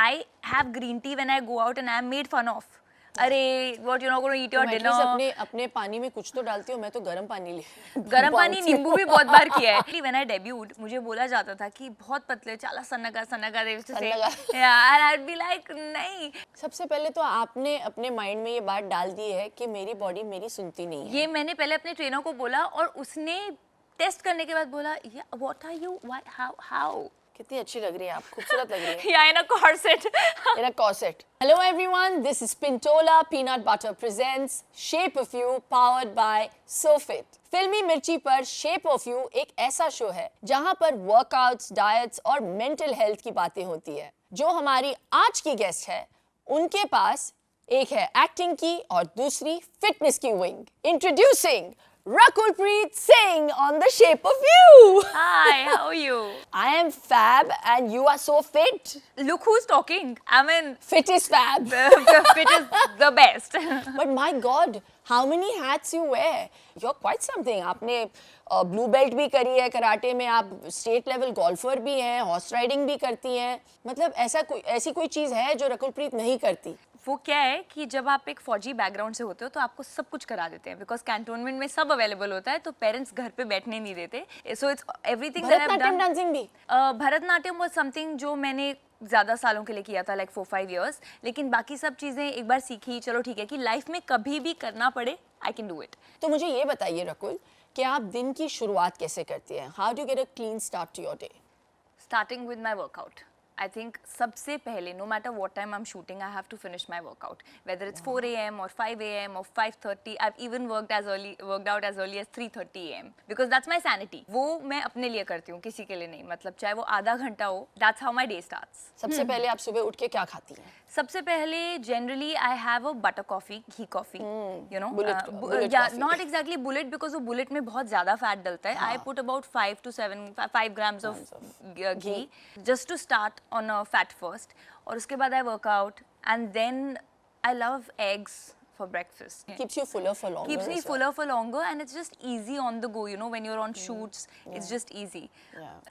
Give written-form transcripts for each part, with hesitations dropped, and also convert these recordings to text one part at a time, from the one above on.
I have green tea when I go out and I am made fun of. अरे what you're not going to eat your dinner. अपने पानी में कुछ तो डालती हूँ मैं तो गर्म पानी ले गर्म पानी नींबू भी बहुत बार किया है. When I debuted मुझे बोला जाता था कि बहुत पतले चाला सन्नगा they used to say yeah and I'd be like नहीं. सबसे पहले तो आपने अपने माइंड में ये बात डाल दी है कि मेरी बॉडी मेरी सुनती नहीं है. ये मैंने पहले अपने ट्रेनर को बोला और उसने टेस्ट करने के बाद बोला what are you why how कितनी अच्छी लग रही है आप, खूबसूरत लग रही है. Yeah, in a corset. In a corset. Hello everyone, this is Pintola Peanut Butter presents Shape of You powered by SoFit. फिल्मी मिर्ची पर शेप ऑफ यू एक ऐसा शो है जहां पर वर्कआउट्स, डाइट्स और मेंटल हेल्थ की बातें होती है. जो हमारी आज की गेस्ट है उनके पास एक है एक्टिंग की और दूसरी फिटनेस की wing. Introducing Rakulpreet Singh on The Shape of You. Hi, how are you? I am fab and you are so fit. Look who's talking. I mean, fit is fab. Fit is the best. But my God, how many hats you wear? You're quite something. आपने blue belt भी करी है karate में, आप state level golfer भी हैं, horse riding भी करती हैं. मतलब ऐसी कोई चीज़ है जो रकुलप्रीत नहीं करती? वो क्या है कि जब आप एक फौजी बैकग्राउंड से होते हो तो आपको सब कुछ करा देते हैं बिकॉज कैंटोनमेंट में सब अवेलेबल होता है तो पेरेंट्स घर पे बैठने नहीं देते. So it's everything that I have done. Dancing भी भरतनाट्यम वाज समथिंग जो मैंने ज़्यादा सालों के लिए किया था लाइक 4-5 years. लेकिन बाकी सब चीज़ें एक बार सीखी, चलो ठीक है कि लाइफ में कभी भी करना पड़े आई कैन डू इट. तो मुझे ये बताइए रकुल कि आप दिन की शुरुआत कैसे करती हैं? How do get a clean start to your day? Starting with my workout. I think सबसे पहले no matter what time I'm shooting I have to finish my workout whether it's 4 a.m. or 5 a.m. or 5:30. I've even worked out as early as 3:30 a.m. because that's my sanity. वो मैं अपने लिए करती हूँ, किसी के लिए नहीं. मतलब चाहे वो आधा घंटा हो, that's how my day starts. सबसे पहले आप सुबह उठ के क्या खाती हैं? सबसे पहले generally I have a butter coffee, ghee coffee, you know. Bullet yeah, coffee. not exactly bullet because वो bullet में बहुत ज़्यादा fat डलता है. I put about 5 grams of ghee just to start on a fat first. और उसके बाद I work out and then I love eggs for breakfast. Keeps you fuller for longer. Keeps me fuller for longer and it's just easy on the go, you know, when you're on shoots, it's just easy.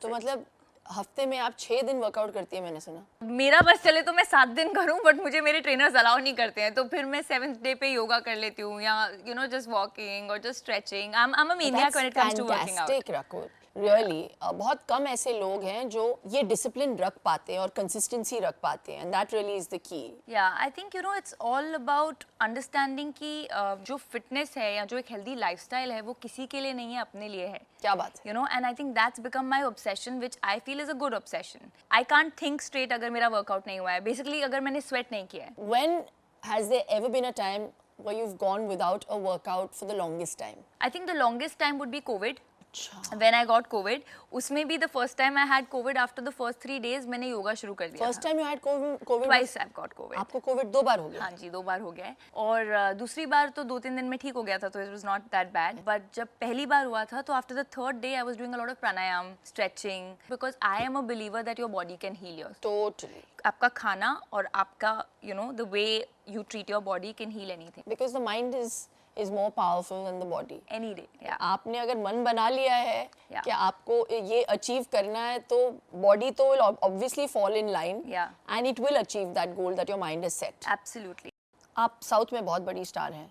तो मतलब हफ्ते में आप 6 दिन workout करती है मैंने सुना. मेरा बस चले तो मैं 7 दिन करूं बट मुझे मेरे ट्रेनर्स अलाउ नहीं करते हैं तो फिर मैं 7th डे पे योगा कर लेती हूँ या यू नो जस्ट वॉकिंग और just stretching. I am a maniac when it comes to working out. Really बहुत कम ऐसे लोग हैं जो ये डिसिप्लिन रख पाते हैं और कंसिस्टेंसी रख पाते हैं and that really is the key. या I think you know it's all about understanding कि जो फिटनेस है या जो एक हेल्दी लाइफस्टाइल है वो किसी के लिए नहीं है, अपने लिए है. क्या बात है. You know and I think that's become my obsession which I feel is a good obsession. I can't think straight अगर मेरा वर्कआउट नहीं हुआ है, बेसिकली अगर मैंने स्वेट नहीं किया है. When has there ever been a time where you've gone without a workout for the longest time? I think the longest time would be COVID. When I got COVID, उसमें भी the first time I had COVID after the first 3 days मैंने योगा शुरू कर दिया. First time you had COVID? Twice I've got COVID. आपको COVID 2 बार हो गया? हाँ जी 2 बार हो गया है और दूसरी बार तो 2-3 दिन में ठीक हो गया था तो it was not that bad. But जब पहली बार हुआ था तो after the 3rd day I was doing a lot of pranayam, stretching because I am a believer that your body can heal yourself. Totally. आपका खाना और आपका you know the way you treat your body can heal anything. Because the mind is more powerful than the body. Any day. Yeah. आपने अगर मन बना लिया है Yeah. कि आपको ये अचीव करना है तो बॉडी तो will obviously fall in line. Yeah. And it will achieve that goal that your mind has set. Absolutely. आप साउथ में बहुत बड़ी स्टार हैं.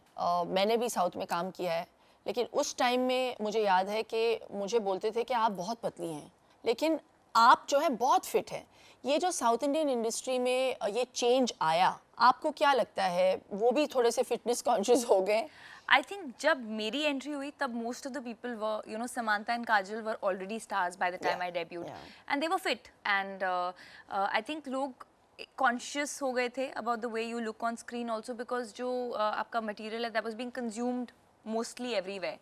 मैंने भी साउथ में काम किया है लेकिन उस टाइम में मुझे याद है कि मुझे बोलते थे कि आप बहुत पतली हैं लेकिन आप जो है बहुत फिट हैं. ये जो साउथ इंडियन इंडस्ट्री में ये चेंज आया, आपको क्या लगता है वो भी थोड़े से फिटनेस कॉन्शियस हो गए? I think जब मेरी एंट्री हुई तब most of the people were, you know, Samantha and Kajal were already stars by the time I debuted, and they were fit, and I think लोग conscious हो गए थे about the way you look on screen also because जो आपका material है that was being consumed mostly everywhere.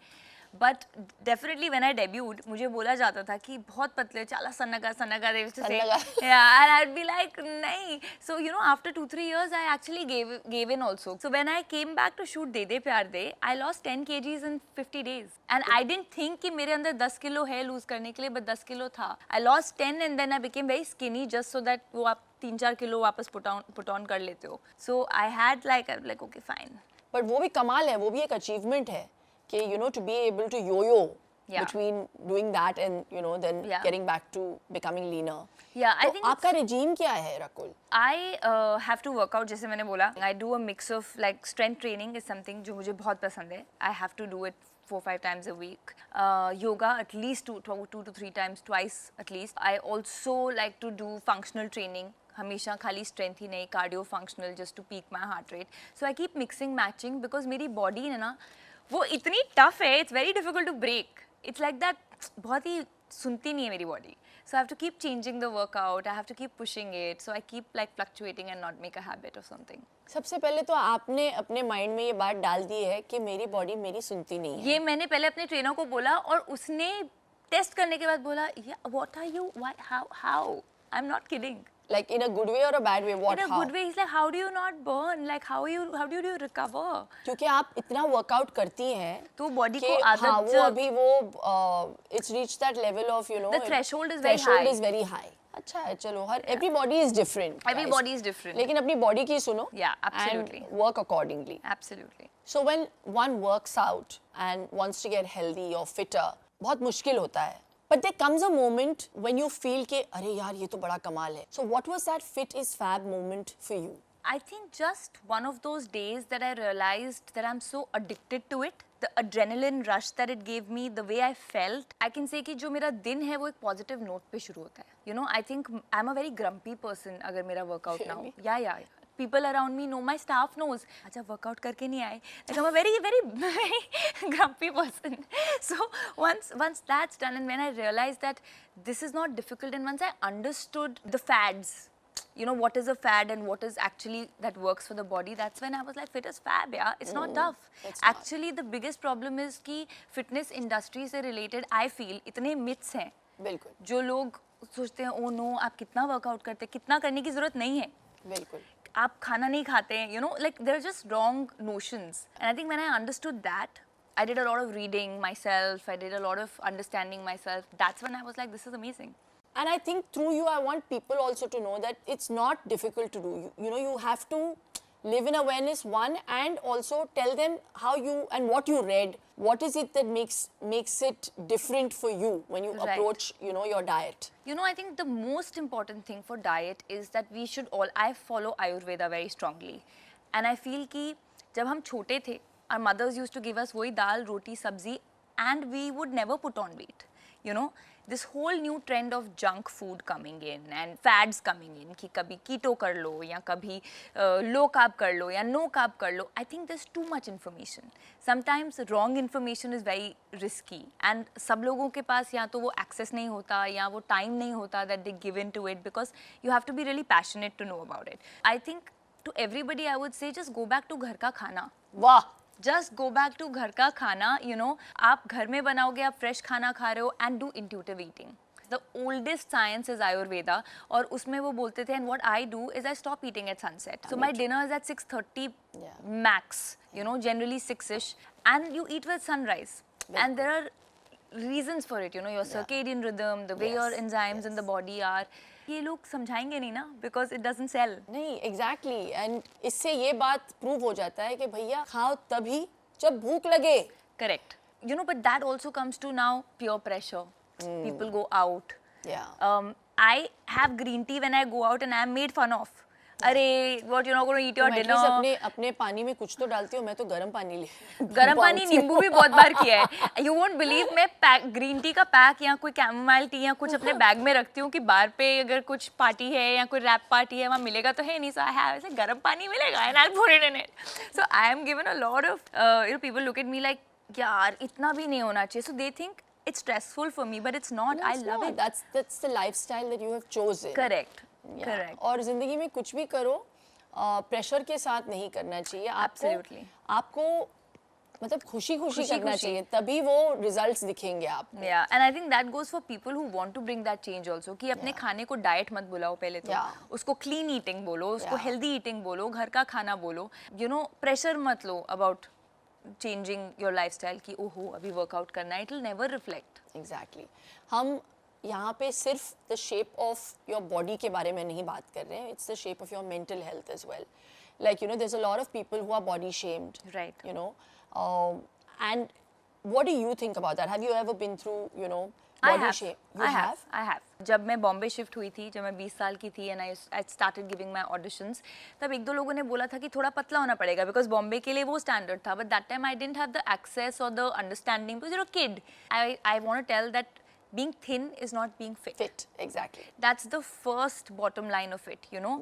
But definitely when I debuted, मुझे बोला जाता था कि बहुत पतले चाला सन्नगा they used to say. Yeah, and I'd be like नहीं. So you know after 2-3 years I actually gave in also. So when I came back to shoot दे दे प्यार दे, I lost 10 kgs in 50 days. And I didn't think कि मेरे अंदर 10 kilo है lose करने के लिए, but 10 kilo था. I lost 10 and then I became very skinny just so that वो आप 3-4 किलो वापस put on कर लेते हो. So I had like okay fine. But वो भी कमाल है, वो भी एक अचीवमेंट है कि you know to be able to yo-yo Yeah. between doing that and then Yeah. getting back to becoming leaner. Yeah, I तो think आपका regime क्या है Rakul? I have to work out, जैसे मैंने बोला, I do a mix of like strength training is something जो मुझे बहुत पसंद है. I have to do it 4-5 times a week. Yoga at least two to three times, twice at least. I also like to do functional training. हमेशा खाली strength ही नहीं, cardio functional just to peak my heart rate. So I keep mixing matching because मेरी body है ना वो इतनी tough है, it's very difficult to break. It's like that, बहुत ही सुनती नहीं है मेरी body. So I have to keep changing the workout. I have to keep pushing it. So I keep like fluctuating and not make a habit of something. सबसे पहले तो आपने अपने माइंड में ये बात डाल दी है कि मेरी बॉडी मेरी सुनती नहीं है. ये मैंने पहले अपने ट्रेनर को बोला और उसने टेस्ट करने के बाद बोला, what are you? Why? How? I'm not kidding. Like in a good way or a bad way? What? In a how? good way, he's like, how do you not burn? Like how do you recover? क्योंकि आप इतना workout करती हैं तो body कि को आदत हाँ वो अभी वो it's reached that level of The threshold is very threshold high. is very high. अच्छा है चलो हर everybody is different. Everybody guys. is different. लेकिन अपनी बॉडी की सुनो. Yeah, absolutely. And work accordingly. Absolutely. So when one works out and wants to get healthy or fitter, बहुत मुश्किल होता है. But there comes a moment when you feel कि अरे यार ये तो बड़ा कमाल है. So what was that fit is fab moment for you? I think just one of those days that I realized that I'm so addicted to it, the adrenaline rush that it gave me, the way I felt, I can say कि जो मेरा दिन है वो एक positive note पे शुरू होता है. You know, I think I'm a very grumpy person अगर मेरा workout ना हो. Yeah. People around me know, my staff knows. अच्छा workout करके नहीं आए. Like I'm a very grumpy person. So once that's done and when I realized that this is not difficult and once I understood the fads, you know what is a fad and what is actually that works for the body, that's when I was like fit is fab, yeah, it's not tough. It's not. Actually the biggest problem is कि fitness industry से related I feel इतने myths हैं बिल्कुल जो लोग सोचते हैं oh no आप कितना workout करते हैं, कितना करने की जरूरत नहीं है, बिल्कुल आप खाना नहीं खाते हैं, you know, like there are just wrong notions. And I think when I understood that, I did a lot of reading myself, I did a lot of understanding myself. That's when I was like, this is amazing. And I think through you, I want people also to know that it's not difficult to do. You know, you have to live in awareness, one, and also tell them how you and what you read. What is it that makes it different for you when you Right. approach, you know, your diet? You know, I think the most important thing for diet is that we should all, I follow Ayurveda very strongly. And I feel कि जब हम छोटे थे, our mothers used to give us वही दाल, रोटी, सब्जी, and we would never put on weight. You know, this whole new trend of junk food coming in and fads coming in कि कभी keto कर लो या कभी low carb कर लो या no carb कर लो. I think there's too much information. Sometimes wrong information is very risky and सब लोगों के पास या तो वो access नहीं होता या वो time नहीं होता that they give into it because you have to be really passionate to know about it. I think to everybody I would say just go back to घर का खाना. वाह Just go back to घर का खाना, you know, आप घर में बनाओगे, आप fresh खाना खा रहे हो and do intuitive eating. The oldest science is Ayurveda और उसमें वो बोलते थे and what I do is I stop eating at sunset. So my dinner is at 6:30 max, you know, generally 6ish and you eat with sunrise. And there are reasons for it, you know, your circadian rhythm, the way your enzymes in the body are. ये लोग समझाएंगे नहीं ना because it doesn't sell. नहीं exactly and इससे ये बात prove हो जाता है कि भैया खाओ तभी जब भूख लगे. Correct. You know, but that also comes to now peer pressure. People go out. Yeah. I have green tea when I go out and I am made fun of. अरे what you're not going to eat your तुम at dinner. least अपने पानी में कुछ तो डालती हो. मैं तो गर्म पानी ले गर्म पानी नींबू भी बहुत बार किया है. You won't believe मैं ग्रीन टी का पैक या कोई कैमोमाइल टी या कुछ अपने बैग में रखती हूँ कि बाहर पे अगर कुछ पार्टी है या कोई रैप पार्टी है वहाँ मिलेगा तो है नहीं. So I have ऐसे गर्म पानी मिलेगा and I'll put it in it. So I am given a lot of you know, people look at me like यार इतना भी नहीं होना चाहिए. So they think it's stressful for me but it's not. No, I it's love not. it. That's the lifestyle that you have chosen. Correct. Yeah. Correct. और जिंदगी में कुछ भी करो प्रेशर के साथ नहीं करना चाहिए. Absolutely. आपको मतलब खुशी खुशी करना खुशी-खुशी. चाहिए तभी वो रिजल्ट्स दिखेंगे आपको. Yeah, and I think that goes for people who want to bring that change also कि अपने खाने को डाइट मत बुलाओ पहले तो. Yeah. उसको क्लीन ईटिंग बोलो, उसको Yeah. हेल्दी ईटिंग बोलो, घर का खाना बोलो. You know, प्रेशर मत लो अबाउट चेंजिंग योर लाइफस्टाइल कि ओहो अभी वर्कआउट करना है. It will never reflect. Exactly हम यहाँ पे सिर्फ the shape of your body के बारे में नहीं बात कर रहे हैं. It's the shape of your mental health as well. Like you know there is a lot of people who are body shamed. Right. You know, and what do you think about that? Have you ever been through, you know, I body have. shape? I have. जब मैं Bombay shift हुई थी, जब मैं 20 साल की थी and I started giving my auditions, तब एक दो लोगों ने बोला था कि थोड़ा पतला होना पड़ेगा बिकॉज बॉम्बे के लिए वो स्टैंडर्ड था, but that time I didn't have the access और the understanding because you are a kid. I want to tell that being thin is not being fit. Fit, exactly. That's the first bottom line of it, you know.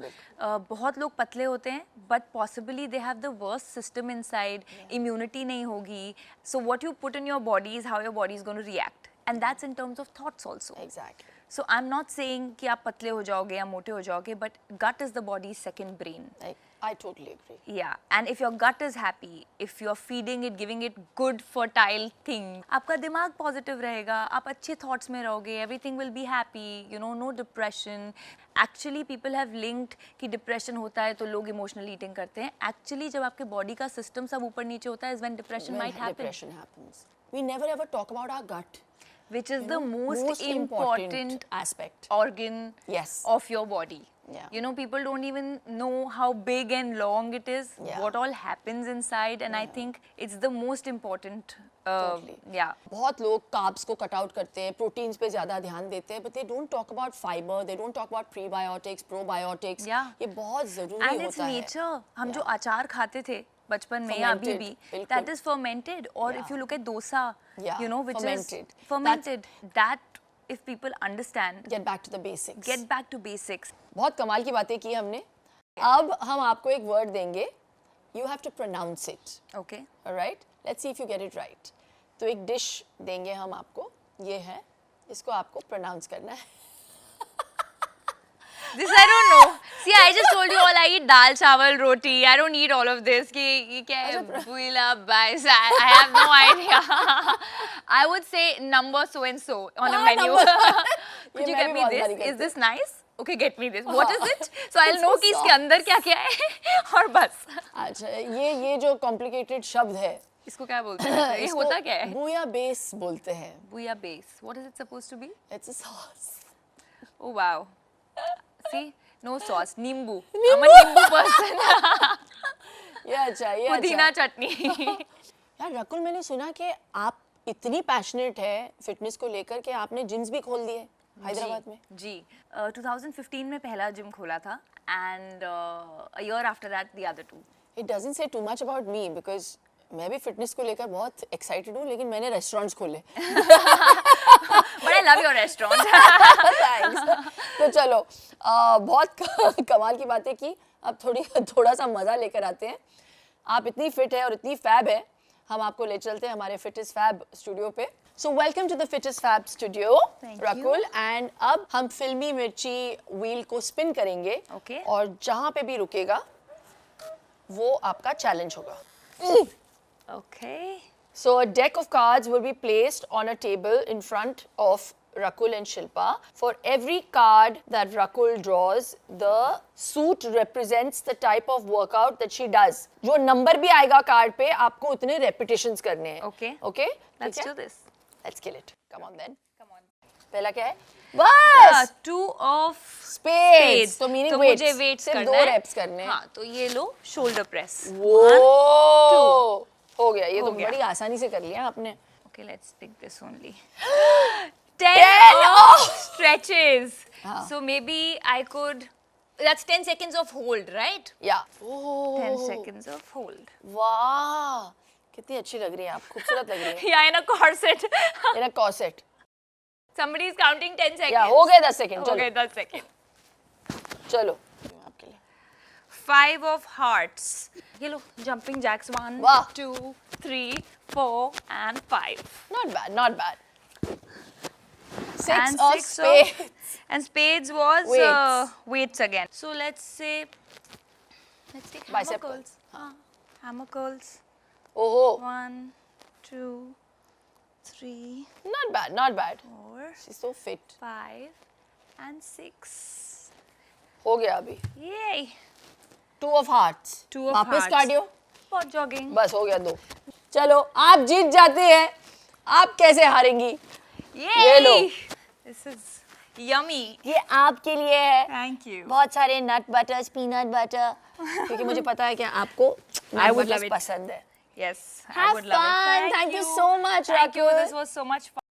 बहुत लोग पतले होते हैं, but possibly they have the worst system inside. Immunity नहीं होगी. So what you put in your body is how your body is going to react, and that's in terms of thoughts also. Exactly. So I'm not saying कि आप पतले हो जाओगे या मोटे हो जाओगे, but gut is the body's second brain. I totally agree. Yeah, and if your gut is happy, if you're feeding it, giving it good fertile things, आपका दिमाग positive रहेगा, आप अच्छे thoughts में रहोगे, everything will be happy, you know, no depression. Actually, people have linked कि depression होता है तो लोग emotional eating करते हैं. Actually, जब आपके body का system सब ऊपर नीचे होता है, is when depression When might happen. depression happens. We never ever talk about our gut. Which is the most important aspect. organ Yes. of your body. Yeah. You know, people don't even know how big and long it is, Yeah. what all happens inside, and I think it's the most important. Totally. Yeah. बहुत लोग carbs को cut out करते हैं, proteins पे ज़्यादा ध्यान देते हैं, but they don't talk about fiber, they don't talk about prebiotics, probiotics. Yeah. ये बहुत ज़रूरी And it's होता है. nature. हम जो अचार खाते थे बचपन में या अभी भी, बिल्कुल. that is fermented. Or if you look at dosa, Yeah, you know, which fermented. is fermented. That if people understand, Get back to the basics. get back to basics. बहुत कमाल की बातें की हमने. अब हम आपको एक word देंगे. You have to pronounce it. Okay. Alright? Let's see if you get it right. तो एक dish देंगे हम आपको. ये है. इसको आपको pronounce करना है. This I don't know. See, I just told you all I eat dal, chawal, roti. I don't eat all of this. कि क्या है? Buila, bais. I have no idea. I would say number so and so on a menu. Could you मैं get भी me बहुत बारी this? करती Is this nice? Okay, get me this. What is it? So I'll know कि इसके अंदर क्या क्या है और बस. अच्छा ये जो complicated शब्द है. इसको क्या बोलते हैं? ये होता क्या है? Bouillabaisse बोलते हैं. Bouillabaisse. What is it supposed to be? It's a sauce. Oh wow. See, no sauce. Nimbu. I'm a nimbu person. ये अच्छा ये पुदीना चटनी. यार रकुल मैंने सुना कि आप इतनी पैशनेट है फिटनेस को लेकर कि आपने जिम्स भी खोल दिए हैदराबाद में. जी 2015 में पहला जिम खोला था and a year after that the other two. It doesn't say too much about me because मैं भी फिटनेस को लेकर बहुत एक्साइटेड हूँ लेकिन मैंने रेस्टोरेंट्स खोले. But I love your restaurant. Thanks. तो चलो बहुत कमाल की बातें की. अब थोड़ा सा मजा लेकर आते हैं. आप इतनी फिट है और इतनी फैब है, हम आपको ले चलते हैं हमारे फिटेस्ट फैब स्टूडियो पे. So welcome to the fittest fab studio, Rakul. And अब हम फिल्मी मिर्ची व्हील को स्पिन करेंगे. Okay. और जहाँ पे भी रुकेगा वो आपका चैलेंज होगा. Okay. So a deck of cards will be placed on a table in front of Rakul and Shilpa. For every card that Rakul draws, the suit represents the type of workout that she does. जो number भी आएगा card पे आपको उतने repetitions करने हैं. Okay. Okay? Let's do this. Let's kill it. Come on then. Come on. पहला क्या है? बस. Two of Spades. तो meaning तो weights. मुझे weights सिर्फ करना दो है. reps करने हैं. हाँ, तो ये लो shoulder press. वो हो गया. ये हो तो गया. बड़ी आसानी से कर लिया आपने. Okay, let's pick this only. 10 of stretches. So maybe I could. That's 10 seconds of hold, right? Yeah. 10 seconds of hold. वाह कितनी अच्छी लग रही है आप. खूबसूरत लग रही है. Yeah, in a corset. In a corset. Somebody is counting 10 seconds. या हो गए 10 सेकंड. चलो. Okay, 10 seconds. चलो आपके लिए. 5 of hearts. ये लो, jumping jacks. 1, वाह. 2, 3, 4, and 5. Not bad, not bad. 6 And of 6 spades. And spades was Weights. weights again. So let's take hammer Bicep curls. Hammer curls. ओहो. 1, 2, 3, Not bad, not bad. 4, She's so fit. 5, and 6. हो गया अभी. Yay! 2 of hearts. 2 of वापस hearts. Cardio. For jogging. बस हो गया 2. चलो आप जीत जाते हैं. आप कैसे हारेंगी? Yay! ये लो. This is yummy. ये आपके लिए है. Thank you. बहुत सारे नट बटर्स, पीनट बटर, क्योंकि मुझे पता है कि आपको I nut would love butters it. पसंद है. Yes, I Have would love it. fun. Thank you so much, Thank you. Rakul. This was so much fun.